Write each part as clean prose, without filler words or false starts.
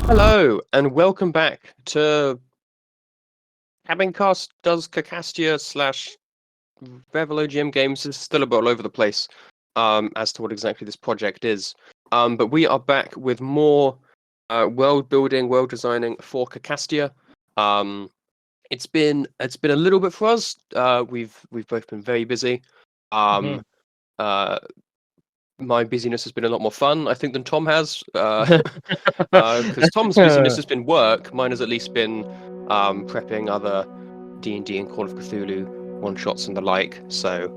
Hello, and welcome back to Cabincast does Cacastia slash Revelo GM Games. Is still a bit all over the place as to what exactly this project is. But we are back with more world building, world designing for Cacastia. It's been a little bit for us. We've both been very busy. Mhm. Uh, my busyness has been a lot more fun, I think, than Tom has. Because Tom's busyness has been work. Mine has at least been prepping other D&D and Call of Cthulhu one-shots and the like. So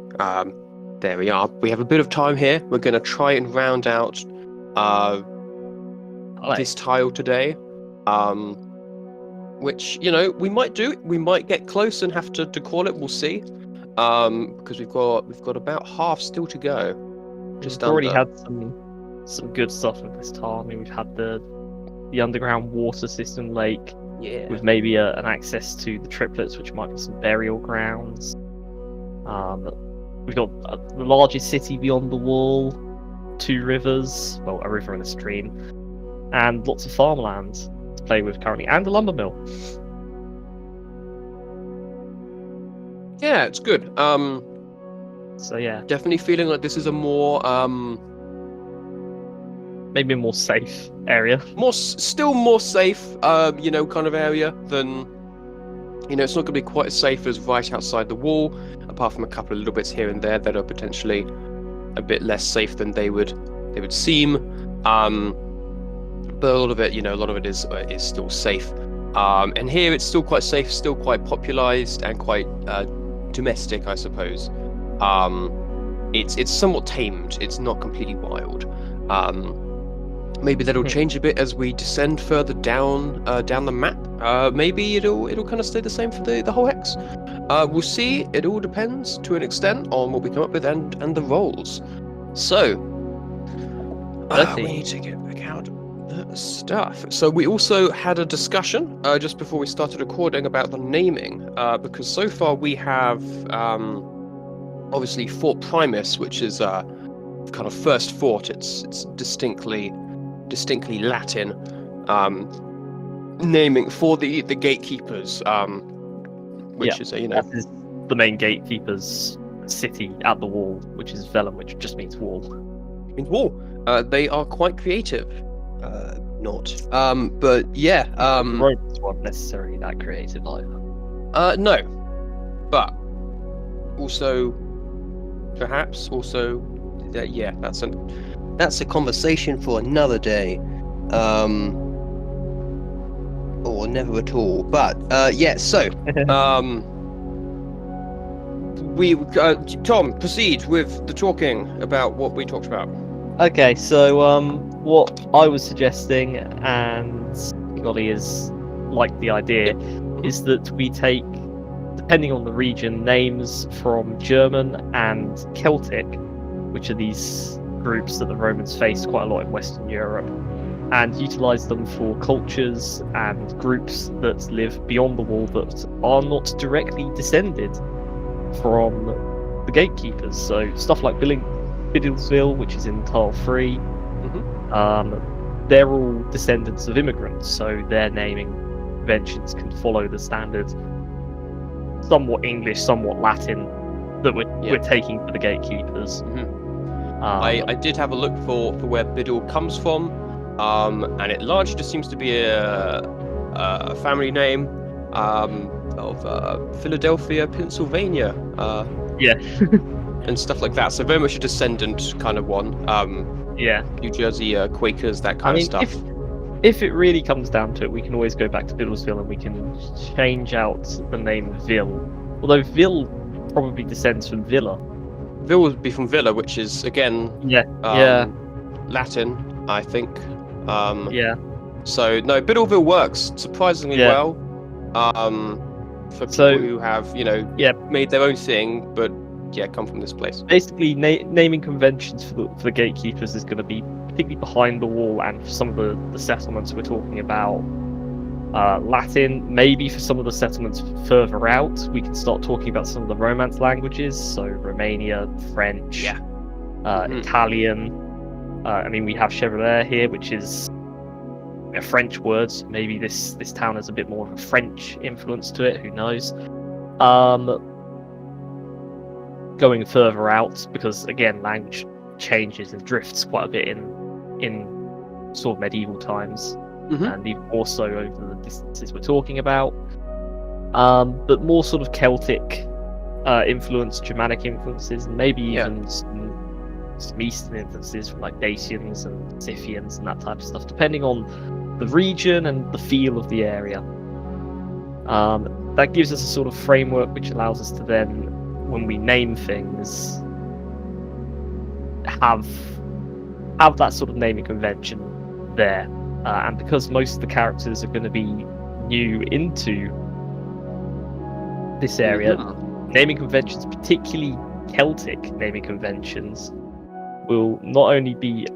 there we are. We have a bit of time here. We're going to try and round out this tile today. Which, we might do. We might get close and have to call it. We'll see. Because we've got about half still to go. Just We've already under. had some good stuff with this tile. I mean, we've had the underground water system lake Yeah. with maybe an access to the triplets, which might be some burial grounds. We've got the largest city beyond the wall, 2 rivers, well, a river and a stream, and lots of farmland to play with currently, and a lumber mill. Yeah, it's good. So yeah, Definitely feeling like this is a more maybe a more safe area. still more safe, kind of area than, it's not going to be quite as safe as right outside the wall, apart from a couple of little bits here and there that are potentially a bit less safe than they would seem. But a lot of it is still safe. And here it's still quite safe, still quite popularized and quite domestic, I suppose. It's somewhat tamed. It's not completely wild. Maybe that'll change a bit as we descend further down the map. Maybe it'll kind of stay the same for the whole hex. We'll see. It all depends to an extent on what we come up with and the rolls. So we need to get back out the stuff. So we also had a discussion just before we started recording about the naming, because so far we have obviously Fort Primus, which is kind of first fort. It's distinctly Latin naming for the gatekeepers, which is that is the main gatekeeper's city at the wall, which is Vellum, which just means wall. Means wall. They are quite creative. Not. But yeah. Romans weren't necessarily that creative either. No. But also, perhaps also, yeah. That's a conversation for another day. Or never at all. But yeah. So we Tom, proceed with the talking about what we talked about. Okay, so what I was suggesting, and Golly is like the idea, is that we take, depending on the region, names from German and Celtic, which are these groups that the Romans faced quite a lot in Western Europe, and utilize them for cultures and groups that live beyond the wall that are not directly descended from the gatekeepers. So stuff like Biddlesville, which is in Tile 3, they're all descendants of immigrants, so their naming conventions can follow the standard somewhat English, somewhat Latin that we're taking for the gatekeepers. I did have a look for where Biddle comes from, and it largely just seems to be a family name of Philadelphia, Pennsylvania. And stuff like that. So very much a descendant kind of one. New Jersey Quakers, that kind of stuff. If it really comes down to it, we can always go back to Biddlesville and we can change out the name Ville. Although Ville probably descends from Villa. Ville would be from Villa, which is again Latin, I think. So no, Biddleville works surprisingly well. For people who have made their own thing, but come from this place. Basically, naming conventions for the gatekeepers is going to be particularly behind the wall, and for some of the settlements we're talking about, Latin. Maybe for some of the settlements further out, we can start talking about some of the Romance languages, so Romania, French, Italian. I mean, we have Chevalier here, which is a French word. Maybe this town has a bit more of a French influence to it. Who knows? Going further out, because again, language changes and drifts quite a bit in sort of medieval times, and even more so over the distances we're talking about. But more sort of Celtic influence, Germanic influences, and maybe even some Eastern influences from like Dacians and Scythians and that type of stuff, depending on the region and the feel of the area. That gives us a sort of framework which allows us to then, when we name things, have that sort of naming convention there. And because most of the characters are going to be new into this area, naming conventions, particularly Celtic naming conventions, will not only be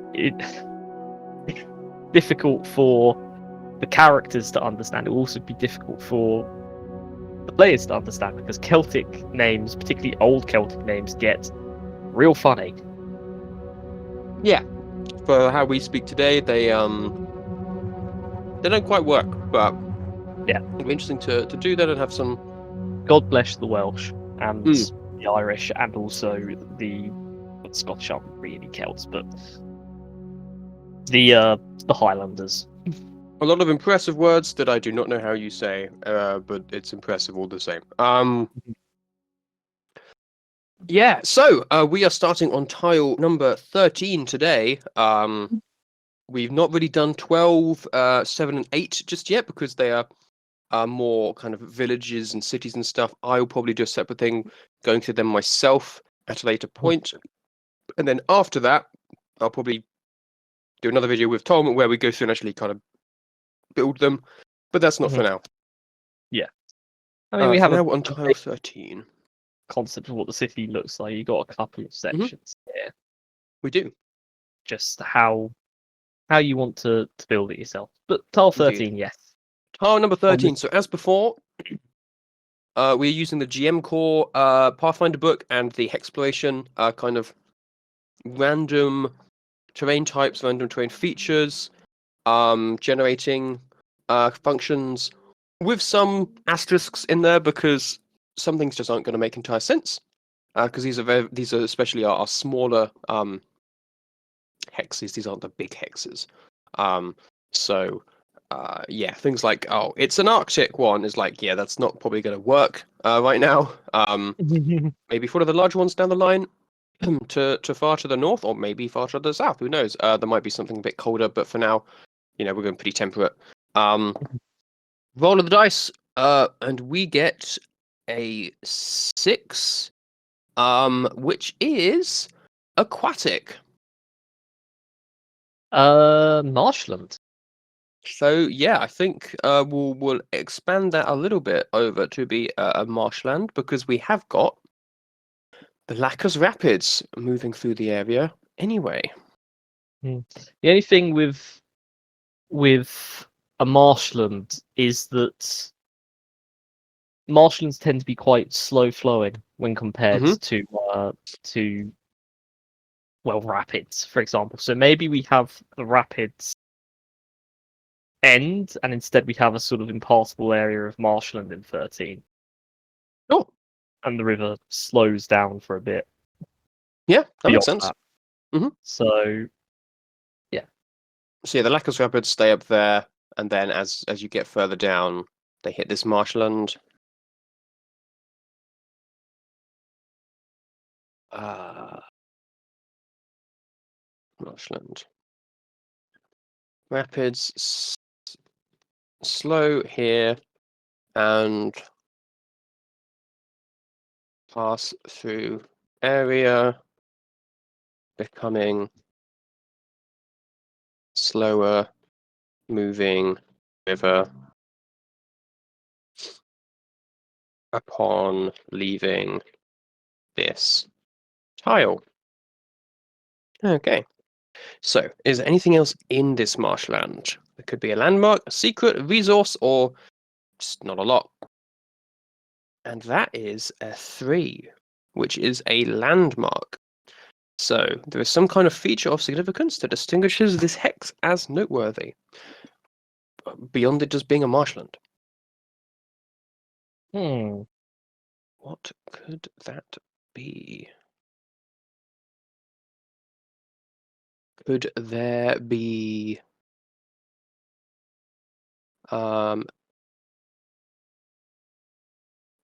difficult for the characters to understand, it will also be difficult for the players to understand, because Celtic names, particularly old Celtic names, get real funny. Yeah, for how we speak today, they don't quite work, but yeah, it'll be interesting to do that and have some. God bless the Welsh and the Irish, and also the Scottish aren't really Celts, but the Highlanders. A lot of impressive words that I do not know how you say, but it's impressive all the same. Yeah, so we are starting on tile number 13 today. We've not really done 12, 7, and 8 just yet, because they are more kind of villages and cities and stuff. I'll probably do a separate thing, going through them myself at a later point. And then after that, I'll probably do another video with Tom where we go through and actually kind of build them. But that's not for now. Yeah. I mean, we have now on tile 13. Concept of what the city looks like. You got a couple of sections here. We do. Just how you want to build it yourself. But tile 13, Indeed. yes. Tile number 13. So as before, we're using the GM Core Pathfinder book and the Hexploration kind of random terrain types, random terrain features, generating functions with some asterisks in there, because some things just aren't going to make entire sense. Because these are especially our smaller hexes. These aren't the big hexes. Yeah, things like, oh, it's an Arctic one is like, yeah, that's not probably going to work right now. Maybe for one of the larger ones down the line, to far to the north, or maybe far to the south. Who knows? There might be something a bit colder, but for now, we're going pretty temperate. Roll of the dice, and we get a 6, which is aquatic. Marshland. So yeah, I think we'll expand that a little bit over to be a marshland, because we have got the Lacus Rapids moving through the area anyway. The only thing with a marshland is that marshlands tend to be quite slow flowing when compared to rapids, for example. So maybe we have the rapids end, and instead we have a sort of impassable area of marshland in 13. Oh, and the river slows down for a bit. Yeah, that makes sense. So, yeah. So yeah, the Lacus Rapids stay up there, and then as you get further down, they hit this marshland. Marshland. Rapids slow here and pass through area, becoming slower moving river upon leaving this tile. Okay. So, is there anything else in this marshland? There could be a landmark, a secret, a resource, or just not a lot. And that is a 3, which is a landmark. So, there is some kind of feature of significance that distinguishes this hex as noteworthy. beyond it just being a marshland. Hmm. What could that be? Could there be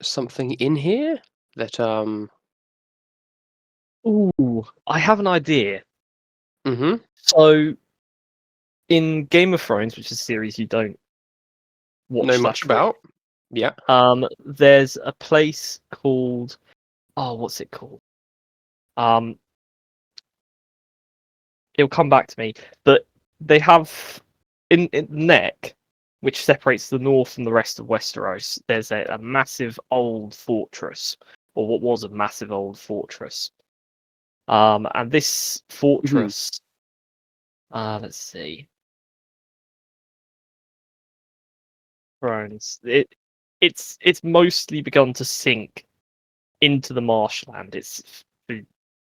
something in here that Ooh, I have an idea. Mm-hmm. So, in Game of Thrones, which is a series you don't Know watch much slash read, about? Yeah. there's a place called what's it called? Um, it'll come back to me. But they have in the neck, which separates the north from the rest of Westeros. There's a massive old fortress, or what was a massive old fortress. And this fortress, let's see, Thrones. It's mostly begun to sink into the marshland. It's for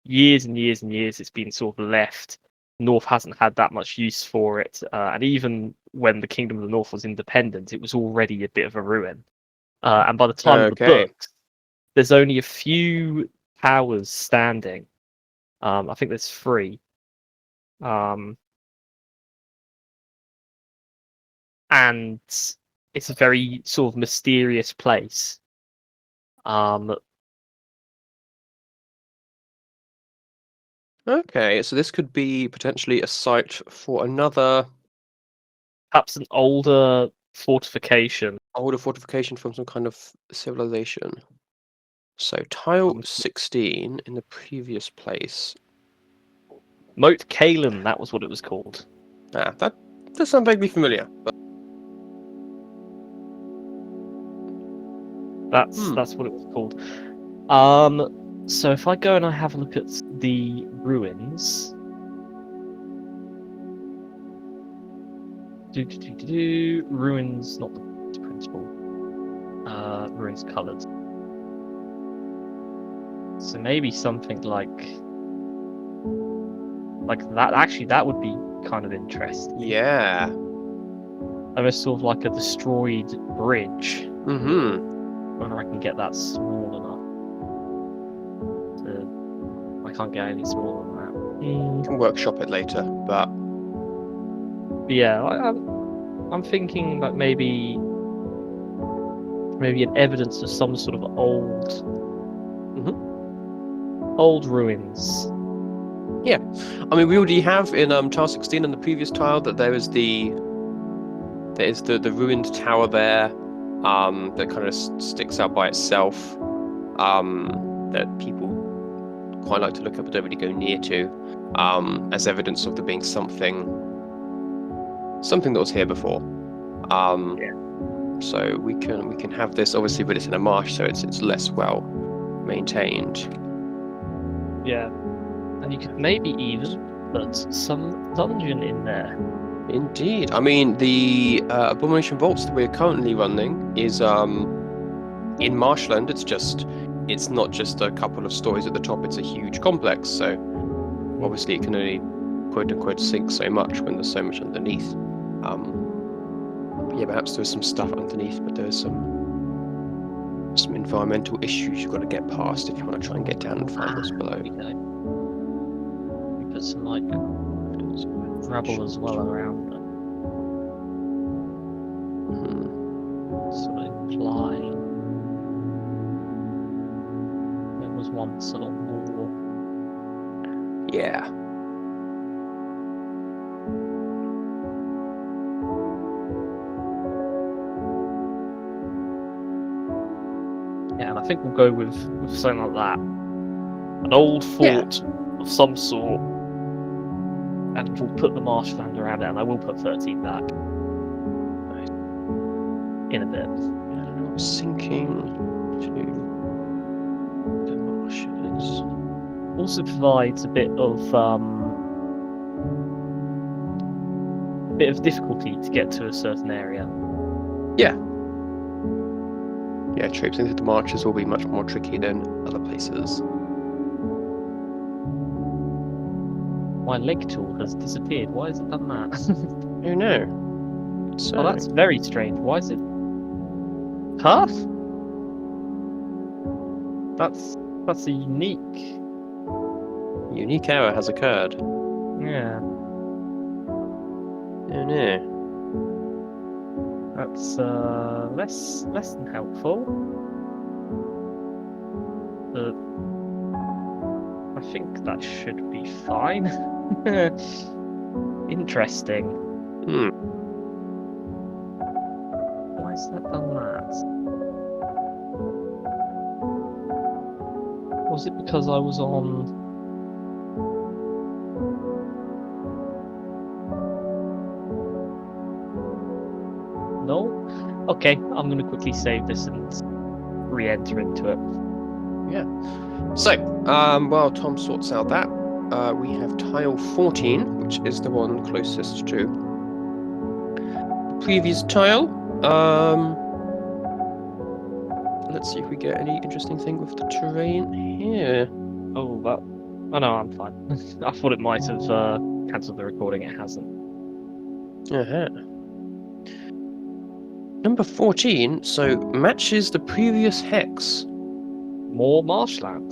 years and years and years. It's been sort of left. North hasn't had that much use for it, and even when the Kingdom of the North was independent, it was already a bit of a ruin. And by the time of the Okay. books, there's only a few towers standing. I think there's three. Um, and it's a very sort of mysterious place. Okay, so this could be potentially a site for another Perhaps an older fortification. older fortification from some kind of civilization. So tile 16 in the previous place. Moat Cailin, that was what it was called. That does sound vaguely familiar. But That's what it was called. So if I go and I have a look at the ruins, ruins, not the principal. Ruins coloured. So maybe something like that. Actually, that would be kind of interesting. yeah. Almost sort of like a destroyed bridge. Mm-hmm. Whether I can get that small enough. I can't get any smaller than that. Can workshop it later, but Yeah, I'm thinking that maybe an evidence of some sort of old ruins. yeah. I mean, we already have in tile 16 in the previous tile that there is the ruined tower there, that kind of sticks out by itself, that people quite like to look at but don't really go near to, as evidence of there being something that was here before. Yeah. So we can have this obviously, but it's in a marsh, so it's less well maintained. Yeah, and you could maybe even put some dungeon in there. Indeed. I mean, the Abomination Vaults that we're currently running is in marshland. It's not just a couple of stories at the top, it's a huge complex, so obviously it can only quote unquote sink so much when there's so much underneath. Yeah, perhaps there's some stuff underneath, but there's some environmental issues you've got to get past if you want to try and get down and find what's below. We put some like rubble as well around them. Sort of imply there was once a lot more. Yeah. Yeah, and I think we'll go with something like that. An old fort of some sort, and we'll put the marshland around it, and I will put 13 back. In a bit. Sinking to the marshes. Also provides a bit of difficulty to get to a certain area. Yeah, traipsing through the marshes will be much more tricky than other places. My leg tool has disappeared. Why has it done that? Oh no. So, Oh, that's very strange. Why is it? Huh? That's a unique. unique error has occurred. Yeah, Oh no. that's less than helpful. But I think that should be fine. Interesting. Hmm. Why has that done that? Was it because I was on? No? Okay, I'm gonna quickly save this and re-enter into it. Yeah. So, while Tom sorts out that, we have tile 14, which is the one closest to the previous tile. Let's see if we get any interesting thing with the terrain here. Oh, that. Oh no, I'm fine. I thought it might have cancelled the recording. It hasn't. Uh-huh. Number 14, so matches the previous hex. More marshland.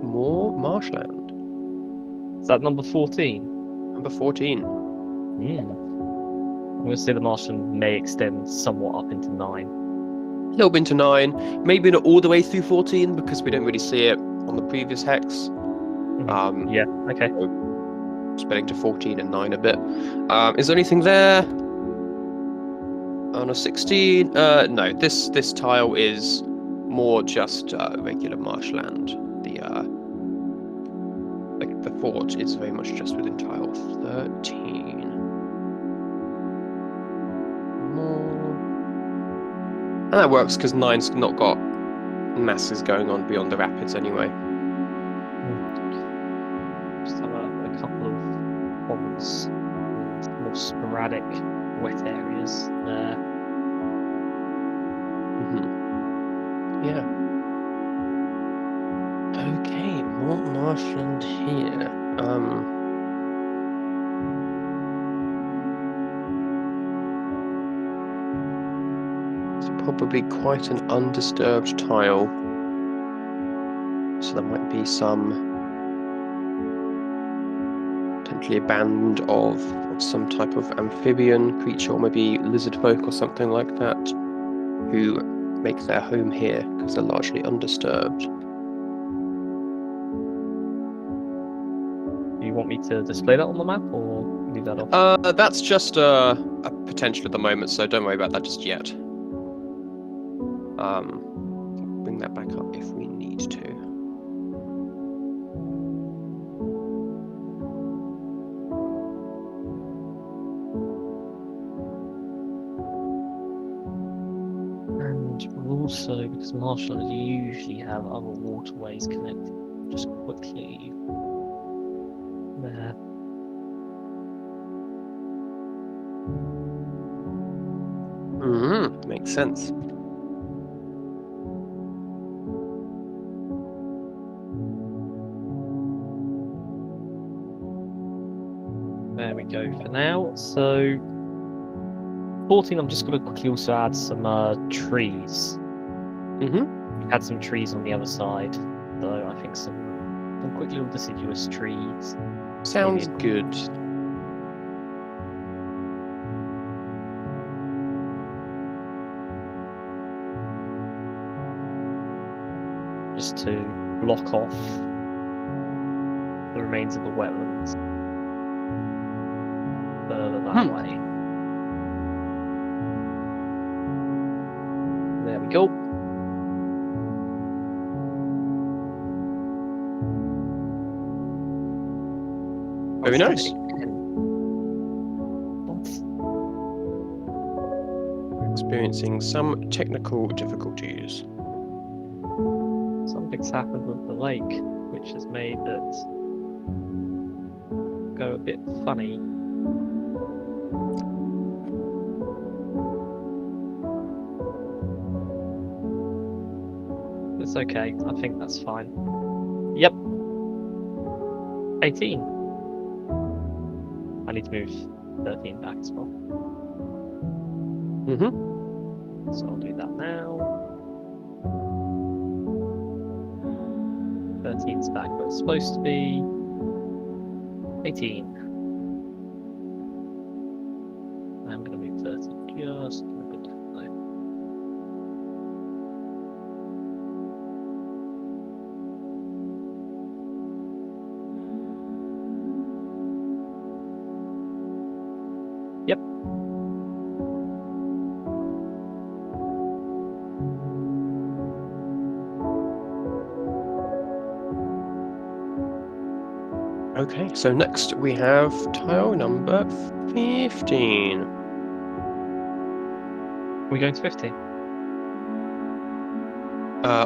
More marshland. Is that number 14? Number 14. I'm gonna say the marshland may extend somewhat up into 9. A little bit into 9, maybe not all the way through 14 because we don't really see it on the previous hex. Yeah. Okay. Spreading to 14 and 9 a bit. Is there anything there? On a 16? No. This tile is more just regular marshland. The fort is very much just within tile 13. More. And that works because 9's not got masses going on beyond the rapids anyway. Just have a couple of ponds and more sporadic wet areas there. Yeah. Okay, more marshland here. It's probably quite an undisturbed tile. So there might be some potentially a band of some type of amphibian creature, or maybe lizard folk or something like that, who make their home here because they're largely undisturbed. Do you want me to display that on the map or leave that off? That's just a potential at the moment, so don't worry about that just yet. Bring that back up if we need to. And also, because marshlands usually have other waterways connected, just quickly there. Makes sense. There we go for now. So, 14, I'm just going to quickly also add some trees. Add some trees on the other side. So I think some quick little deciduous trees. Sounds good. Just to block off the remains of the wetlands further that way. There we go. Very nice. We're experiencing some technical difficulties. Something's happened with the lake, which has made it go a bit funny. It's okay, I think that's fine. Yep. 18. I need to move 13 back as well. So I'll do that now. 13's back where it's supposed to be. 18. I'm going to move 30 just a bit though. Yep. Okay, so next we have tile number 15. We're going to 15.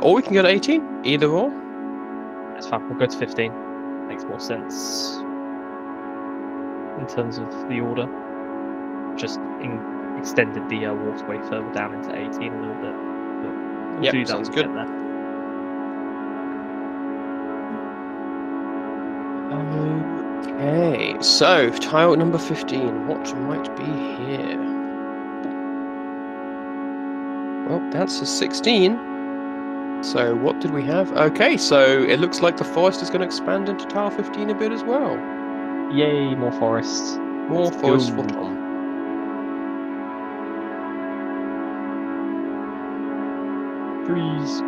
Or we can go to 18, either or. That's fine. We'll go to 15. Makes more sense in terms of the order. Just extended the waterway further down into 18 a little bit. But we'll Yep, do that sounds when we good. get there. Okay, so tile number 15. What might be here? Well, that's a 16. So what did we have? Okay, so it looks like the forest is going to expand into tile 15 a bit as well. Yay, more forests. More Let's forest go. for Tom. Trees.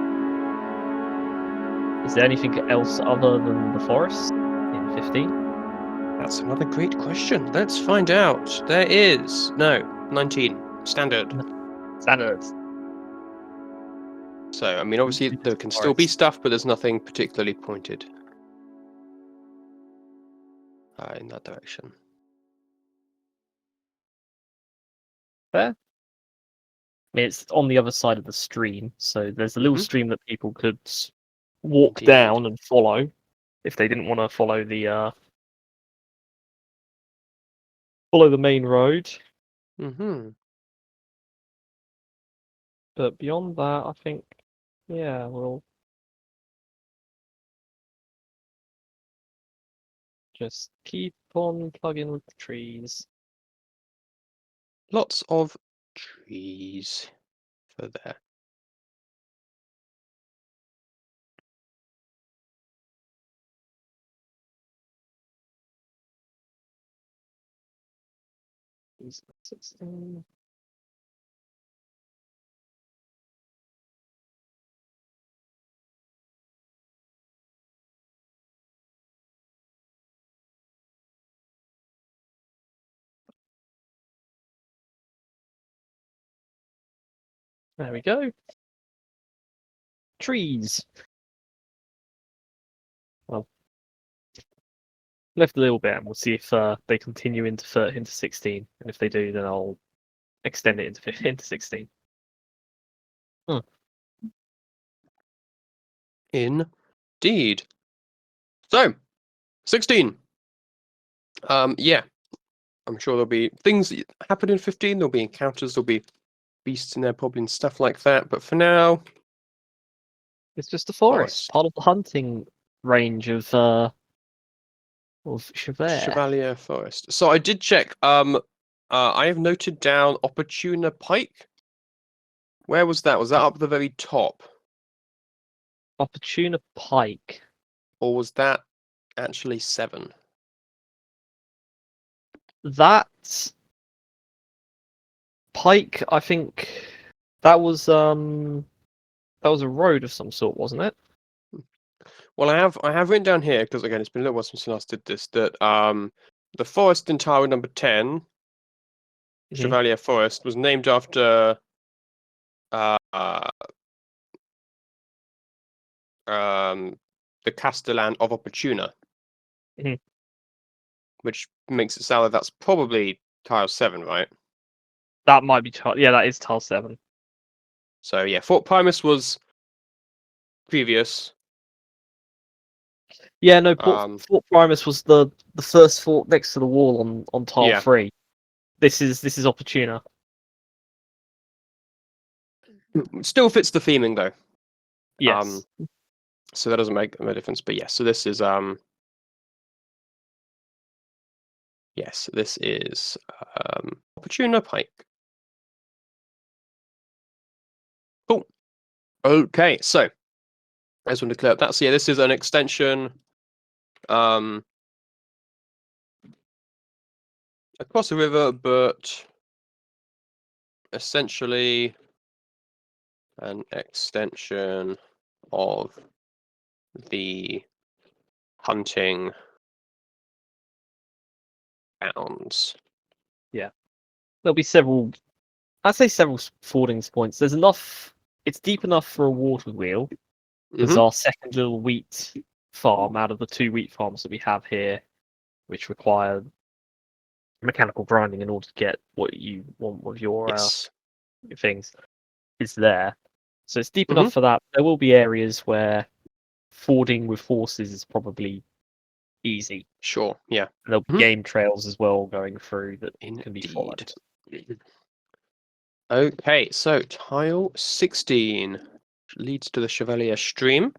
Is there anything else other than the forest in 15? That's another great question. Let's find out. There is. No, 19. Standard. Standards. So, I mean, obviously there can still be stuff, but there's nothing particularly pointed in that direction. Fair. I mean, it's on the other side of the stream, so there's a little Mhm. stream that people could walk Indeed. down and follow if they didn't want to follow the main road. Mm-hmm. But beyond that, I think, yeah, we'll just keep on plugging with the trees. Lots of trees for there. Trees, 16. There we go. Trees. Well, left a little bit, and we'll see if they continue into 16. And if they do, then I'll extend it into 16. Indeed. So, 16. Yeah. I'm sure there'll be things that happen in 15. There'll be encounters. There'll be beasts in there, probably, and stuff like that. But for now, It's just a forest, forest. part of the hunting range of Chevert. Chevalier Forest. So I did check. I have noted down Opportuna Pike. Where was that? Was that up the very top, Opportuna Pike. or was that actually 7? That Pike, I think that was a road of some sort, wasn't it? Well, I have written down here because again it's been a little while since I last did this. That the forest in tower number 10, Chevalier Forest, was named after uh, the Castellan of Opportuna, Mhm. which makes it sound like that's probably tile 7, right? That might be yeah, that is tile 7. So yeah, Fort Primus was previous. Yeah, no, Fort Primus was the first fort next to the wall on tile Yeah. 3. This is Opportuna. Still fits the theming though. Yes. So that doesn't make a difference. But yes, so this is yes, this is Opportuna Pike. Okay, so I just want to clear up that. So yeah, this is an extension across the river, but essentially an extension of the hunting bounds. Yeah, there'll be several. I'd say several fording points. There's enough. It's deep enough for a water wheel. There's Mm-hmm. our second little wheat farm out of the 2 wheat farms that we have here, which require mechanical grinding in order to get what you want with your Yes. things. Is there. So it's deep Mm-hmm. enough for that. There will be areas where fording with horses is probably easy. Sure. Yeah. And there'll be Mhm. game trails as well going through that can be Indeed. followed. Okay, so tile 16 which leads to the Chevalier stream.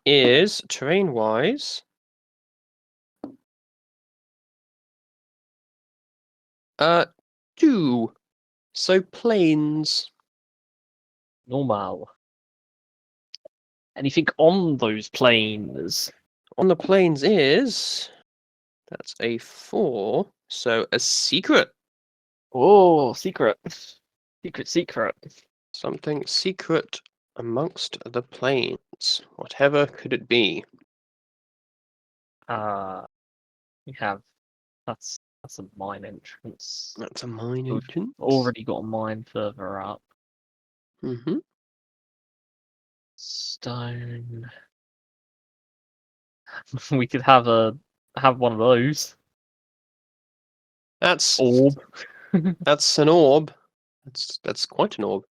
Is terrain-wise two. So plains. Normal. Anything on those planes? On the plains is that's a 4. So a secret. Oh, secret. Secret. Something secret amongst the plains. Whatever could it be? We have that's a mine entrance. That's a mine We've entrance. already got a mine further up. Mm-hmm. Stone. We could have one of those. That's Orb. that's an orb. That's quite an orb.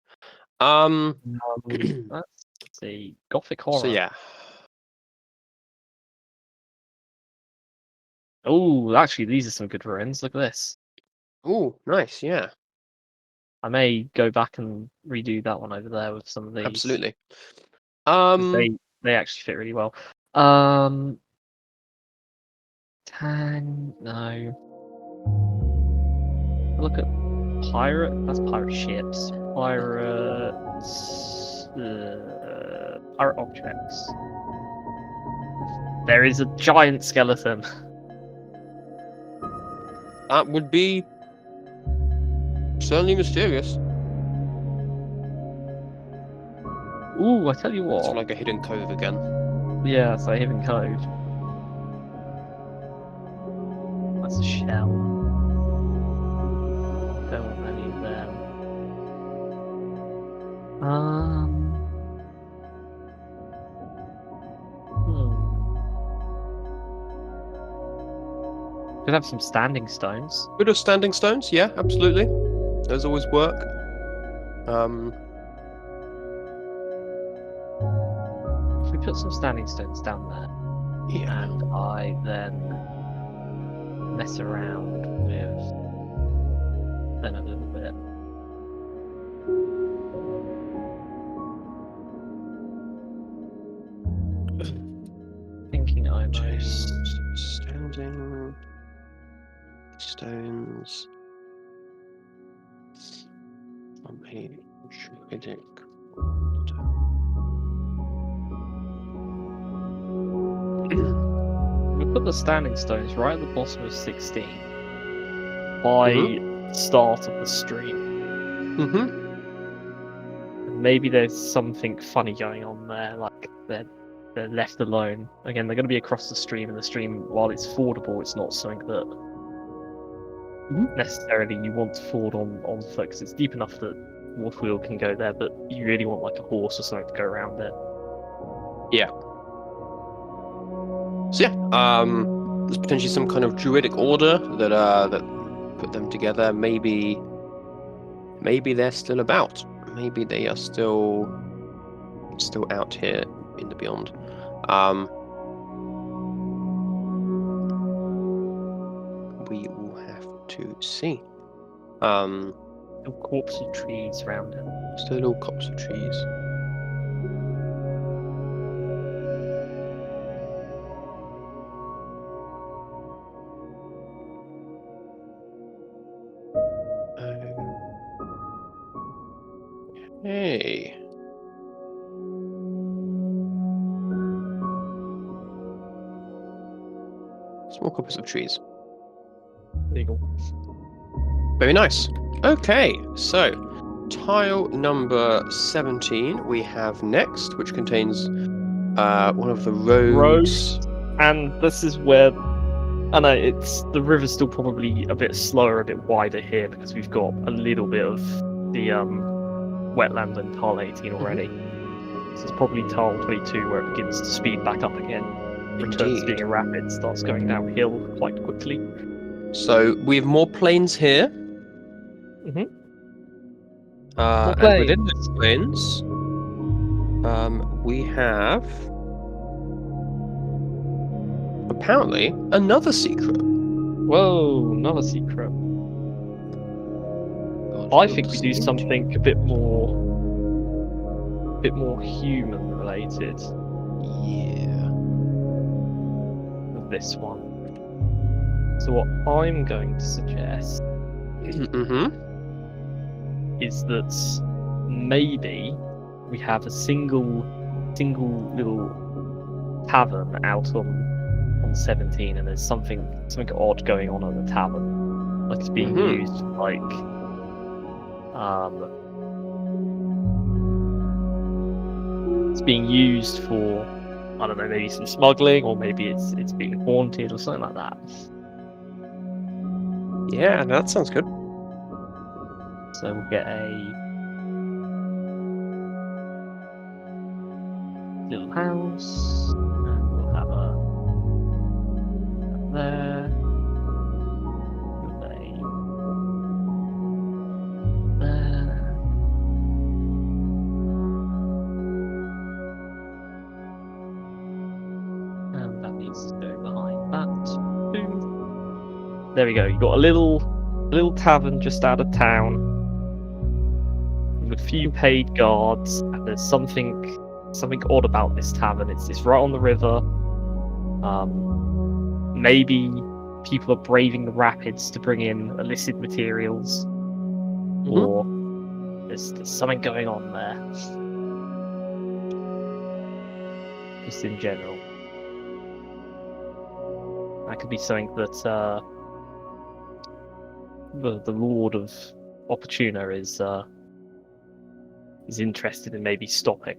Let's see. Gothic So horror. yeah. Oh, actually, these are some good ruins. Look at this. Oh, nice. Yeah, I may go back and redo that one over there with some of these. absolutely. 'Cause they actually fit really well. Tang, no. Look at pirate. That's pirate ships. Pirate objects. There is a giant skeleton. That would be certainly mysterious. Ooh, I tell you It's what. like a hidden cove again. Yeah, it's like Hidden Cove. That's a shell. Don't want any of them. Could have some standing stones. Bit of standing stones, yeah, absolutely. Those always work. If we put some standing stones down there, Yeah. and I then mess around with them a little bit. Thinking I'm Just standing stones on a druidic altar. we put the standing stones right at the bottom of 16 by the start of the stream. Mm-hmm. Maybe there's something funny going on there, like they're left alone. Again, they're going to be across the stream, and the stream, while it's fordable, it's not something that necessarily you want to ford on foot, because it's deep enough that water wheel can go there, but you really want like a horse or something to go around it. Yeah. So yeah, there's potentially some kind of druidic order that put them together. Maybe they're still about. Maybe they are still out here in the beyond. We will have to see. Little corpse of trees around it. Still little copse of trees. Hey. Small coppice of trees. Legal. Very nice. Okay, so tile number 17 we have next, which contains one of the roads. And this is where I know it's the river's still probably a bit slower, a bit wider here because we've got a little bit of the wetland in tile 18 already. So it's probably tile 22 where it begins to speed back up again. Returns to being a rapid, starts going downhill quite quickly. So we have more plains here. Mhm. And within the plains, we have apparently another secret. Whoa, another secret. I think we do something a bit more human related Yeah. with this one. So what I'm going to suggest Mm-hmm. is that maybe we have a single little tavern out on 17, and there's something odd going on at the tavern, like it's being used like it's being used for, I don't know, maybe some smuggling, or maybe it's being haunted or something like that. Yeah, that sounds good. So we'll get a little house, and we'll have a there, with a there. And that needs to go behind that. Boom. There we go. You got a little tavern just out of town with a few paid guards, and there's something odd about this tavern. It's right on the river. Maybe people are braving the rapids to bring in illicit materials, or there's something going on there. Just in general, that could be something that the Lord of Opportuna is interested in maybe stopping.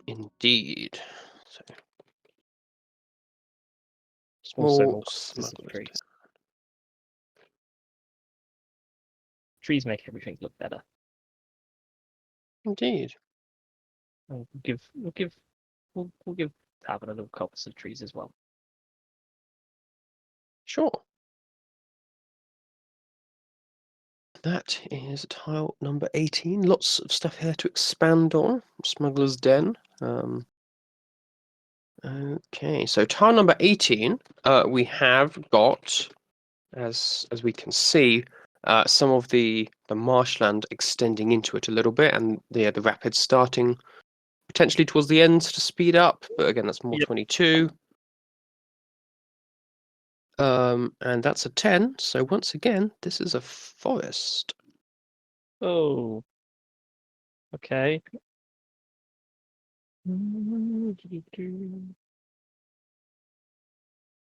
Indeed. So, Also, small more coppices of smugglers. trees. Trees make everything look better. Indeed. We'll give Tavern a little coppice of trees as well. Sure. That is tile number 18. Lots of stuff here to expand on. Smuggler's Den. Okay, so tile number 18, we have got, as we can see, some of the marshland extending into it a little bit, and the rapids starting potentially towards the end to speed up. But again, that's more 22. And that's a 10. So once again, this is a forest. Oh. Okay. I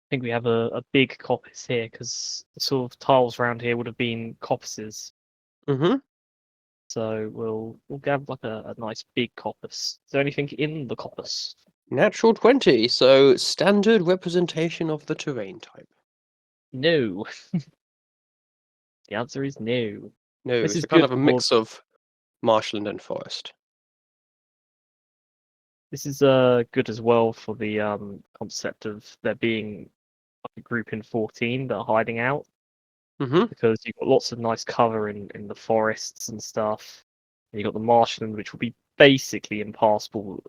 think we have a big coppice here, because the sort of tiles around here would have been coppices. Mm-hmm. So we'll grab like a nice big coppice. Is there anything in the coppice? Natural 20, so standard representation of the terrain type. No. The answer is no. No, This it's is a kind good of a for mix of marshland and forest. This is good as well for the concept of there being like a group in 14 that are hiding out, Mm-hmm. because you've got lots of nice cover in the forests and stuff. And you've got the marshland, which will be basically impassable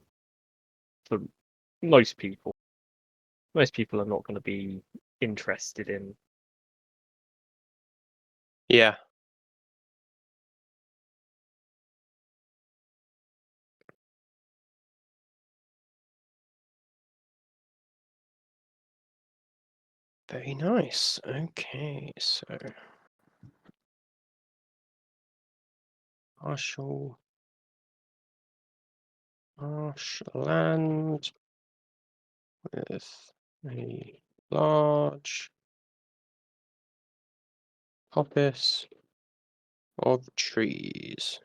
for most people. Most people are not going to be interested in. Yeah. Very nice. Okay, so marshland with A large coppice of trees.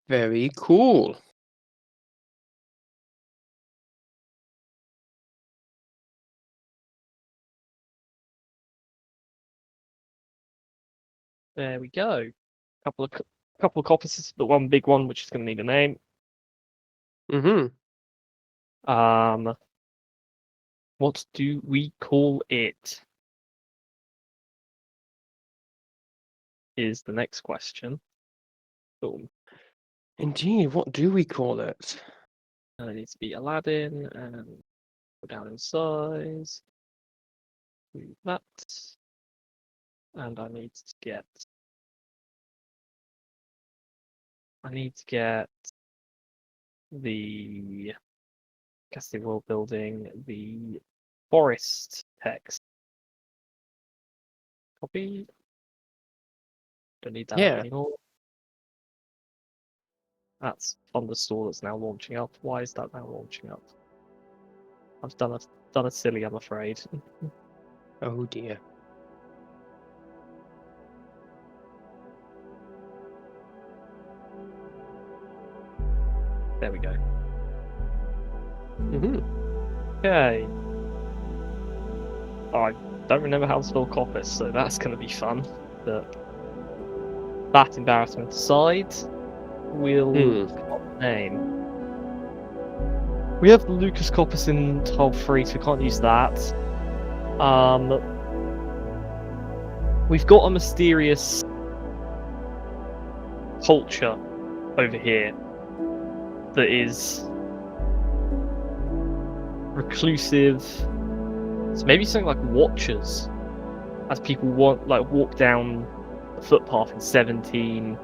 Very cool. There we go. Couple of coppices, the one big one which is going to need a name. Mm-hmm. What do we call it? Is the next question. Boom. Indeed, what do we call it? And it needs to be Aladdin and go down in size. Do that. And I need to get the Casting World Building, the forest text. Copy. Don't need that up Yeah. anymore. That's Thunderstore that's now launching up. Why is that now launching up? I've done a silly, I'm afraid. Oh dear. There we go. Mm-hmm. Okay. I don't remember how to spell coppice, so that's going to be fun. But that embarrassment aside, we'll come up with a name. We have the Lucas Coppice in tile 3, so we can't use that. We've got a mysterious culture over here that is reclusive. So maybe something like Watchers, as people walk down the footpath in 17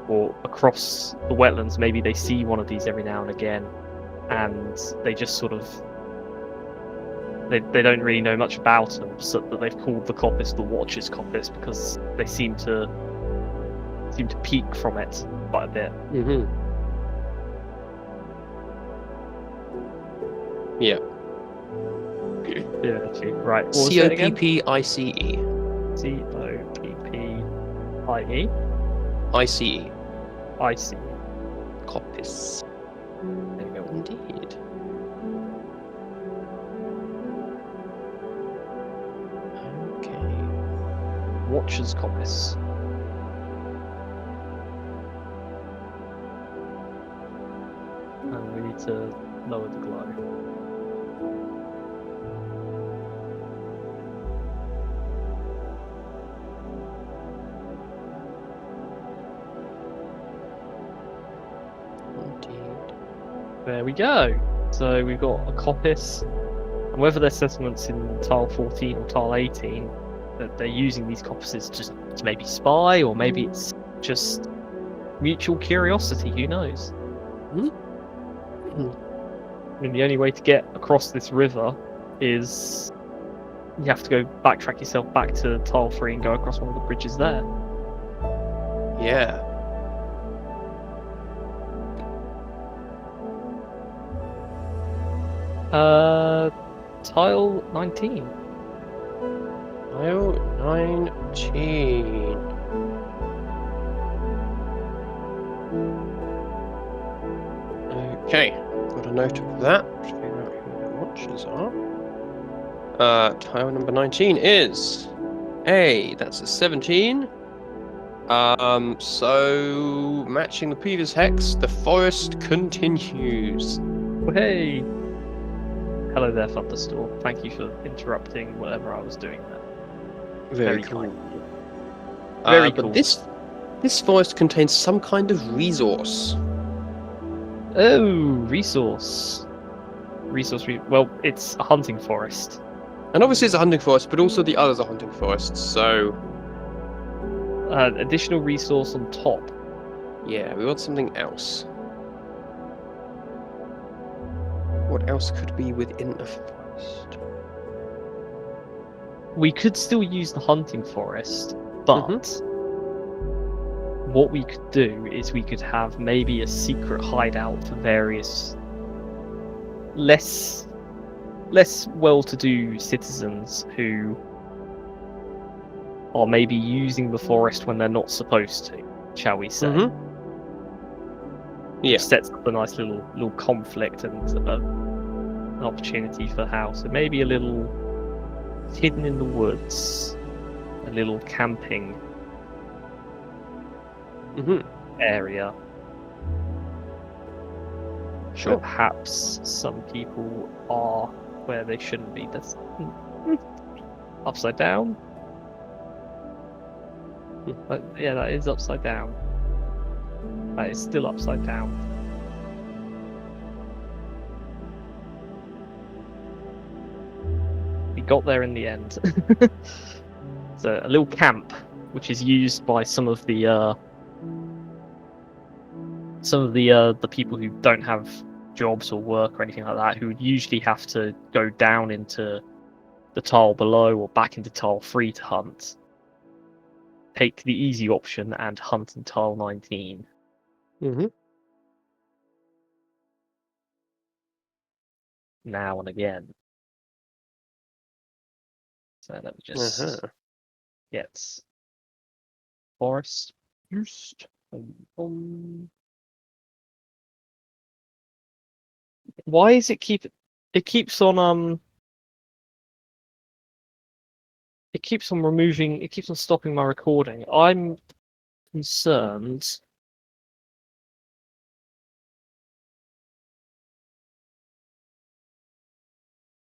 or across the wetlands. Maybe they see one of these every now and again, and they just sort of they don't really know much about them, so that they've called the coppice the Watchers Coppice because they seem to peak from it quite a bit. Mm-hmm. Yeah. Yeah, actually. Right. What was it again? COPPICE. COPPIE. ICE. I see. Coppice. There we go. Indeed. Okay. Watchers Coppice. And we need to lower the glow. Indeed. There we go. So we've got a coppice, and whether they're settlements in tile 14 or tile 18, that they're using these coppices just to maybe spy, or maybe it's just mutual curiosity. Who knows? Hmm? I mean, the only way to get across this river is you have to go backtrack yourself back to tile 3 and go across one of the bridges there. Yeah. Tile 19. Tile 19. Okay, got a note of that. Figure out who the watchers are. Tile number 19 is that's a 17. So matching the previous hex, the forest continues. Hey! Hello there, Thunderstorm. Thank you for interrupting whatever I was doing there. Very cool. cool. Very but cool. this forest contains some kind of resource. Oh, resource. Well, it's a hunting forest. And obviously it's a hunting forest, but also the others are hunting forests, so... Additional resource on top. yeah, we want something else. What else could be within a forest? We could still use the hunting forest, but what we could do is we could have maybe a secret hideout for various less well-to-do citizens who are maybe using the forest when they're not supposed to, shall we say. Mm-hmm. Yeah. Which sets up a nice little conflict and an opportunity for how. So maybe a little hidden in the woods, a little camping area. Sure. Where perhaps some people are where they shouldn't be. That's upside down. But yeah, that is upside down. That is still upside down. We got there in the end. So a little camp, which is used by some of the people who don't have jobs or work or anything like that, who would usually have to go down into the tile below or back into tile 3 to hunt. Take the easy option and hunt in tile 19. Now and again. So let me just get forest boost. Why is it keeps on stopping my recording? I'm concerned.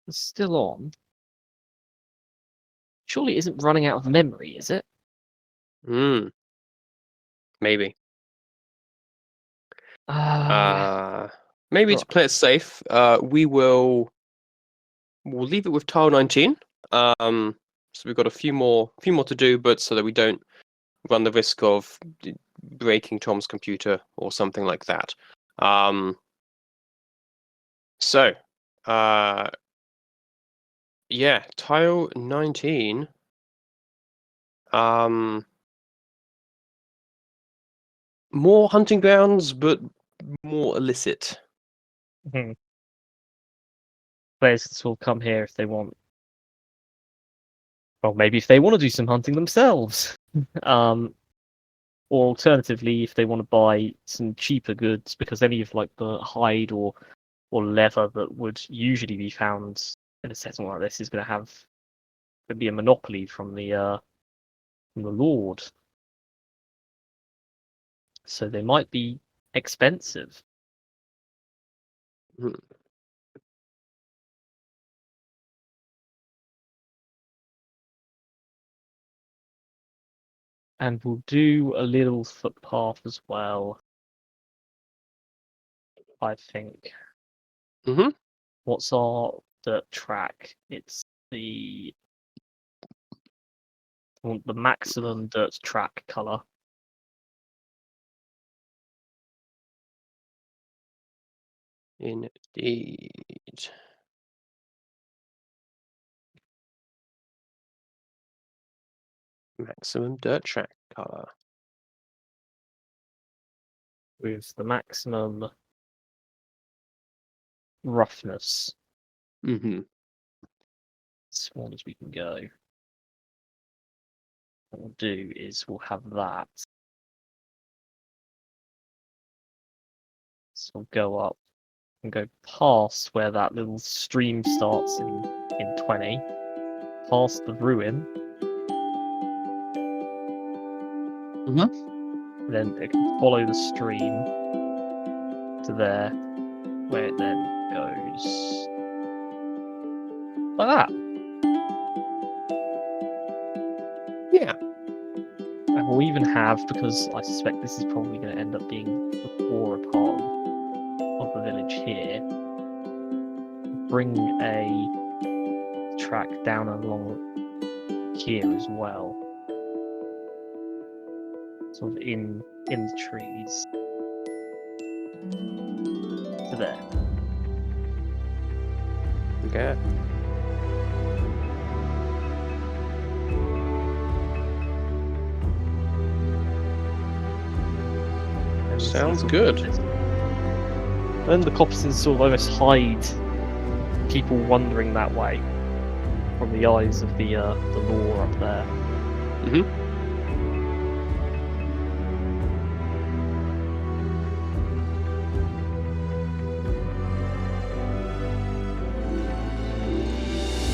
It's still on. Surely it isn't running out of memory, is it? Maybe. Maybe Right. to play it safe, we'll leave it with tile 19. So we've got a few more to do, but so that we don't run the risk of breaking Tom's computer or something like that. Yeah, tile 19. More hunting grounds, but more illicit. Players will come here if they want. Well, maybe if they want to do some hunting themselves. Or alternatively, if they want to buy some cheaper goods, because any of like the hide or leather that would usually be found in a settlement like this is going to be a monopoly from the lord. So they might be expensive. And we'll do a little footpath as well, I think. What's our dirt track? It's the maximum dirt track colour. Indeed. Maximum dirt track color. With the maximum roughness. As small as we can go. What we'll do is we'll have that. So we'll go up and go past where that little stream starts in 20. Past the ruin. Then it can follow the stream to there, where it then goes like that. Yeah. And we'll even have, because I suspect this is probably going to end up being the poorer part of the village here, bring a track down along here as well. Sort of in the trees. To there. Okay. And Sounds sort of- good. Then the coppices sort of almost hide people wandering that way from the eyes of the law up there.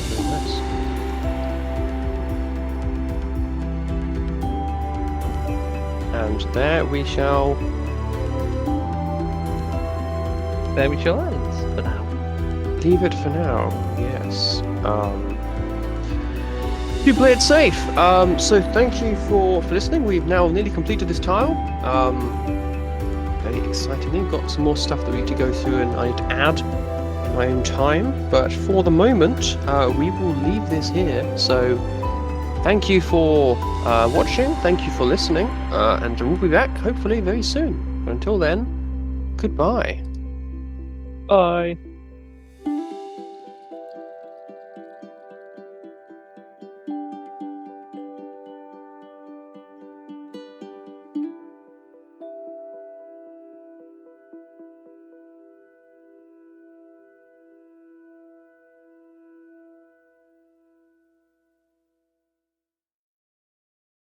Very nice. And there we shall end for now. leave it for now. Yes. You play it safe. So thank you for listening. We've now nearly completed this tile. Very excitingly, got some more stuff that we need to go through and I need to add in my own time. But for the moment, we will leave this here. So thank you for watching. Thank you for listening. And we'll be back hopefully very soon. But until then, goodbye. Bye.